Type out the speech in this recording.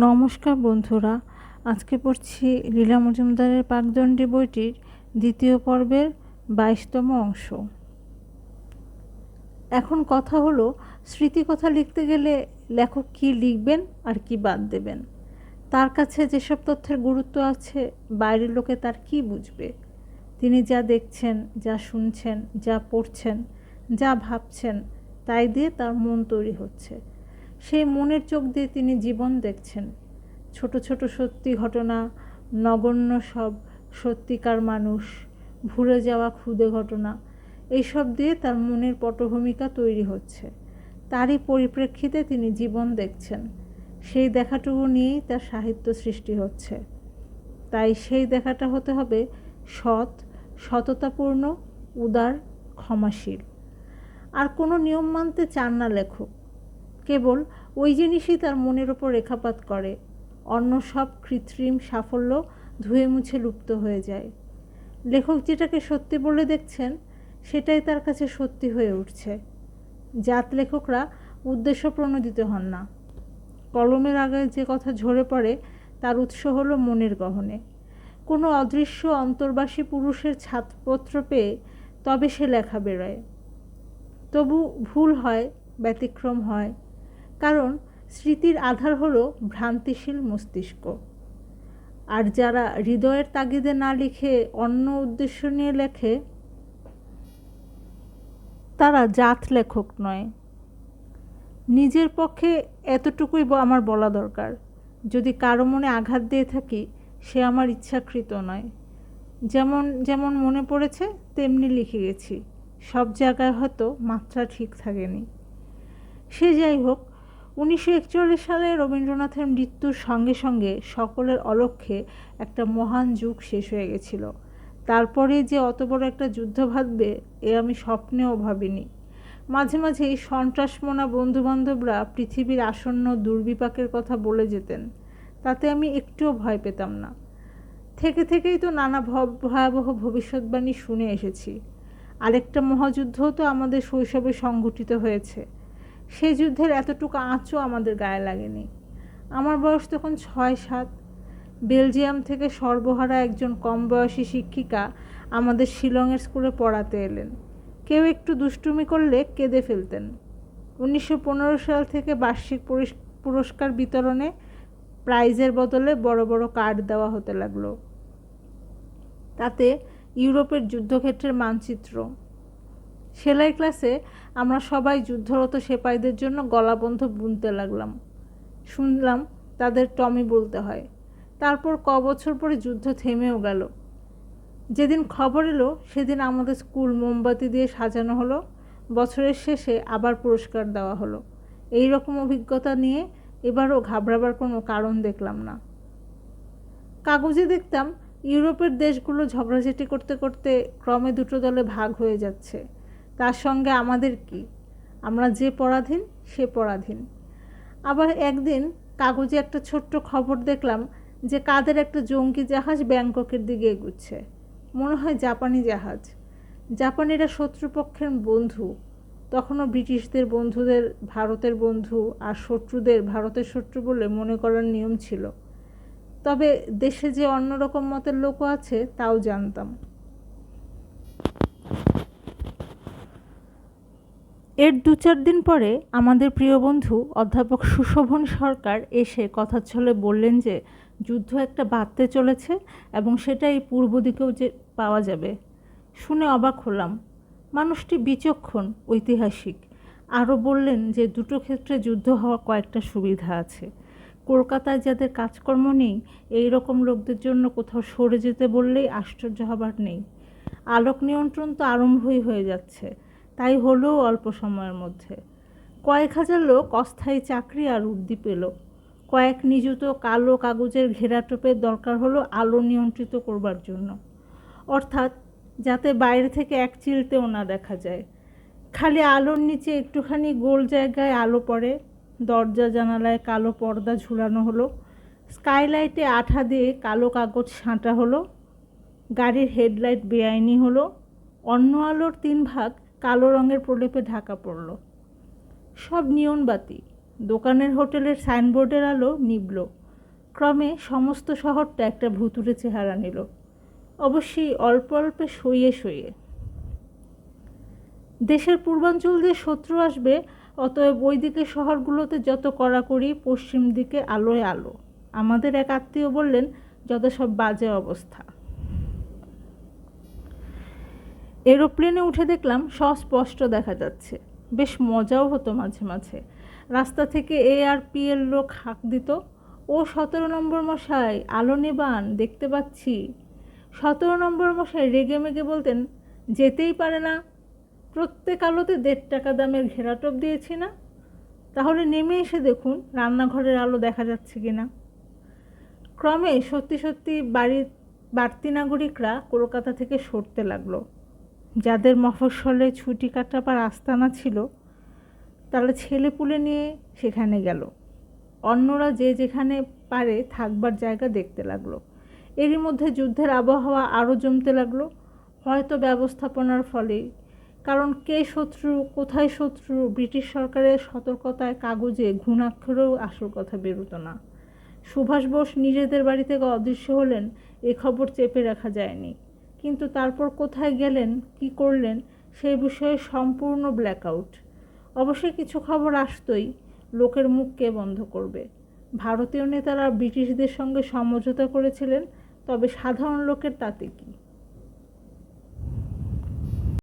নমস্কার বন্ধুরা, আজকে পড়ছি লীলা মজুমদারের পাকদণ্ডী বইটির দ্বিতীয় পর্বের 22তম অংশ। এখন কথা হলো, স্মৃতিকথা লিখতে গেলে লেখক কী লিখবেন আর কি বাদ দেবেন। তার কাছে যেসব তথ্যের গুরুত্ব আছে, বাইরের লোকে তার কি বুঝবে। তিনি যা দেখছেন, যা শুনছেন, যা পড়ছেন, যা ভাবছেন, তাই দিয়ে তার মন তৈরি হচ্ছে। সেই মনের চোখ দিয়ে তিনি জীবন দেখছেন। ছোট ছোট সত্যি ঘটনা, নগণ্য সব সত্যিকার মানুষ, ভুলে যাওয়া ক্ষুদে ঘটনা, এইসব দিয়ে তার মনের পটভূমিকা তৈরি হচ্ছে। তারই পরিপ্রেক্ষিতে তিনি জীবন দেখছেন। সেই দেখাটুকু নিয়েই তার সাহিত্য সৃষ্টি হচ্ছে। তাই সেই দেখাটা হতে হবে সৎ, সততাপূর্ণ, উদার, ক্ষমাশীল। আর কোনো নিয়ম মানতে চান না লেখক। কেবল ওই জিনিসই তার মনের ওপর রেখাপাত করে। অন্য সব কৃত্রিম সাফল্য ধুয়ে মুছে লুপ্ত হয়ে যায়। লেখক যেটাকে সত্যি বলে দেখছেন, সেটাই তার কাছে সত্যি হয়ে উঠছে। জাত লেখকরা উদ্দেশ্য প্রণোদিত হন না। কলমের আগায় যে কথা ঝরে পড়ে, তার উৎস হলো মনের গহনে। কোনো অদৃশ্য অন্তর্বাসী পুরুষের ছাপপত্র পেয়ে তবে সে লেখা বেরোয়। তবু ভুল হয়, ব্যতিক্রম হয়, কারণ স্মৃতির আধার হলো ভ্রান্তিশীল মস্তিষ্ক। আর যারা হৃদয়ের তাগিদে না লিখে অন্য উদ্দেশ্য নিয়ে লেখে, তারা জাত লেখক নয়। নিজের পক্ষে এতটুকুই আমার বলা দরকার, যদি কারো মনে আঘাত দিয়ে থাকি, সে আমার ইচ্ছাকৃত নয়। যেমন যেমন মনে পড়েছে তেমনি লিখে গেছি। সব জায়গায় হয়তো মাত্রা ঠিক থাকেনি। সে যাই হোক, 1941 সালে রবীন্দ্রনাথের মৃত্যুর সঙ্গে সঙ্গে সকলের অলক্ষ্যে একটা মহান যুগ শেষ হয়ে গেছিল। তারপরে যে অত বড় একটা যুদ্ধ বাঁধবে, এ আমি স্বপ্নেও ভাবিনি। মাঝে মাঝে এই সন্ত্রাসমনা বন্ধুবান্ধবরা পৃথিবীর আসন্ন দুর্বিপাকের কথা বলে যেতেন। তাতে আমি একটুও ভয় পেতাম না। থেকে থেকেই তো নানা ভয়াবহ ভবিষ্যৎবাণী শুনে এসেছি। আরেকটা মহাযুদ্ধও তো আমাদের শৈশবে সংঘটিত হয়েছে। সেই যুদ্ধের এতটুকু আঁচও আমাদের গায়ে লাগেনি। আমার বয়স তখন 6-7। বেলজিয়াম থেকে সর্বহারা একজন কম বয়সী শিক্ষিকা আমাদের শিলংয়ের স্কুলে পড়াতে এলেন। কেউ একটু দুষ্টুমি করলে কেঁদে ফেলতেন। 1915 সাল থেকে বার্ষিক পুরস্কার বিতরণে প্রাইজের বদলে বড় বড় কার্ড দেওয়া হতে লাগলো। তাতে ইউরোপের যুদ্ধক্ষেত্রের মানচিত্র। সেলাই ক্লাসে আমরা সবাই যুদ্ধরত সেপাইদের জন্য গলাবন্ধ বুনতে লাগলাম। শুনলাম তাদের টমি বলতে হয়। তারপর বছর পরে যুদ্ধ থেমেও গেল। যেদিন খবর এলো, সেদিন আমাদের স্কুল মোমবাতি দিয়ে সাজানো হলো। বছরের শেষে আবার পুরস্কার দেওয়া হলো। এই রকম অভিজ্ঞতা নিয়ে এবারও ঘাবড়াবার কোনো কারণ দেখলাম না। কাগজে দেখতাম ইউরোপের দেশগুলো ঝগড়াঝাটি করতে করতে ক্রমে দুটো দলে ভাগ হয়ে যাচ্ছে। তার সঙ্গে আমাদের কি? আমরা যে পরাধীন, সে পরাধীন। আবার একদিন কাগজে একটা ছোট্ট খবর দেখলাম যে কাদের একটা জঙ্গি জাহাজ ব্যাংককের দিকে এগুচ্ছে। মনে হয় জাপানি জাহাজ। জাপানিরা শত্রুপক্ষের বন্ধু। তখনও ব্রিটিশদের বন্ধুদের ভারতের বন্ধু আর শত্রুদের ভারতের শত্রু বলে মনে করার নিয়ম ছিল। তবে দেশে যে অন্যরকম মতের লোকও আছে, তাও জানতাম। এর 2-4 দিন পরে আমাদের প্রিয় বন্ধু অধ্যাপক সুশোভন সরকার এসে কথার ছলে বললেন যে যুদ্ধ একটা বাঁধতে চলেছে এবং সেটা এই পূর্ব দিকেও যে পাওয়া যাবে। শুনে অবাক হলাম। মানুষটি বিচক্ষণ, ঐতিহাসিক। আরও বললেন যে দুটো ক্ষেত্রে যুদ্ধ হওয়া কয়েকটা সুবিধা আছে। কলকাতায় যাদের কাজকর্ম নেই, এই রকম লোকদের জন্য কোথাও সরে যেতে বললেই আশ্চর্য হবার নেই। আলোক নিয়ন্ত্রণ তো আরম্ভই হয়ে যাচ্ছে, তাই হলেও অল্প সময়ের মধ্যে। কয়েক হাজার লোক অস্থায়ী চাকরি আর উর্দি পেল। কয়েক নিযুত কালো কাগজের ঘেরাটোপের দরকার হলো আলো নিয়ন্ত্রিত করবার জন্য। অর্থাৎ যাতে বাইরে থেকে এক চিলতেও না দেখা যায়। খালি আলোর নিচে একটুখানি গোল জায়গায় আলো পড়ে। দরজা জানালায় কালো পর্দা ঝুলানো হলো। স্কাইলাইটে আঠা দিয়ে কালো কাগজ সাঁটা হলো। গাড়ির হেডলাইট বেআইনি হলো। অন্য আলোর 3 ভাগ কালো রঙের প্রলেপে ঢাকা পড়ল। সব নিয়ন বাতি। দোকানের হোটেলের সাইনবোর্ডের আলো নিভল। ক্রমে সমস্ত শহরটা একটা ভুতুড়ে চেহারা নিল, অবশ্যই অল্প অল্পে সইয়ে সইয়ে। দেশের পূর্বাঞ্চল দিয়ে শত্রু আসবে, অতএব ওই দিকের শহরগুলোতে যত কড়াকড়ি, পশ্চিম দিকে আলোয় আলো। আমাদের এক আত্মীয় বললেন, যত সব বাজে অবস্থা। এরোপ্লেনে উঠে দেখলাম স্পষ্ট দেখা যাচ্ছে। বেশ মজাও হতো মাঝে মাঝে। রাস্তা থেকে ARP এর লোক হাঁক দিত, ও 17 নম্বর মশাই, আলো নেবান, দেখতে পাচ্ছি। 17 নম্বর মশাই রেগে মেগে বলতেন, যেতেই পারে না, প্রত্যেক আলোতে 1.5 টাকা দামের ঘেরাটোপ দিয়েছি না, তাহলে নেমে এসে দেখুন রান্নাঘরের আলো দেখা যাচ্ছে কিনা। ক্রমে সত্যি সত্যি বাড়তি নাগরিকরা কলকাতা থেকে সরতে লাগলো। যাদের মফস্বলে ছুটি কাটাবার আস্তানা ছিল, তারা ছেলেপুলে নিয়ে সেখানে গেল। অন্যরা যে যেখানে পারে থাকবার জায়গা দেখতে লাগলো। এরই মধ্যে যুদ্ধের আবহাওয়া আরও জমতে লাগলো, হয়তো ব্যবস্থাপনার ফলে। কারণ কে শত্রু, কোথায় শত্রু, ব্রিটিশ সরকারের সতর্কতায় কাগজে ঘুণাক্ষরেও আসল কথা বেরোতো না। সুভাষ বোস নিজেদের বাড়ি থেকে অদৃশ্য হলেন, এ খবর চেপে রাখা যায়নি। কিন্তু তারপর কোথায় গেলেন, কি করলেন, সেই বিষয়ে সম্পূর্ণ ব্ল্যাকআউট। অবশ্যই কিছু খবর আসতোই, লোকের মুখ কে বন্ধ করবে। ভারতীয় নেতারা ব্রিটিশদের সঙ্গে সমঝোতা করেছিলেন, তবে সাধারণ লোকের তাতে কি?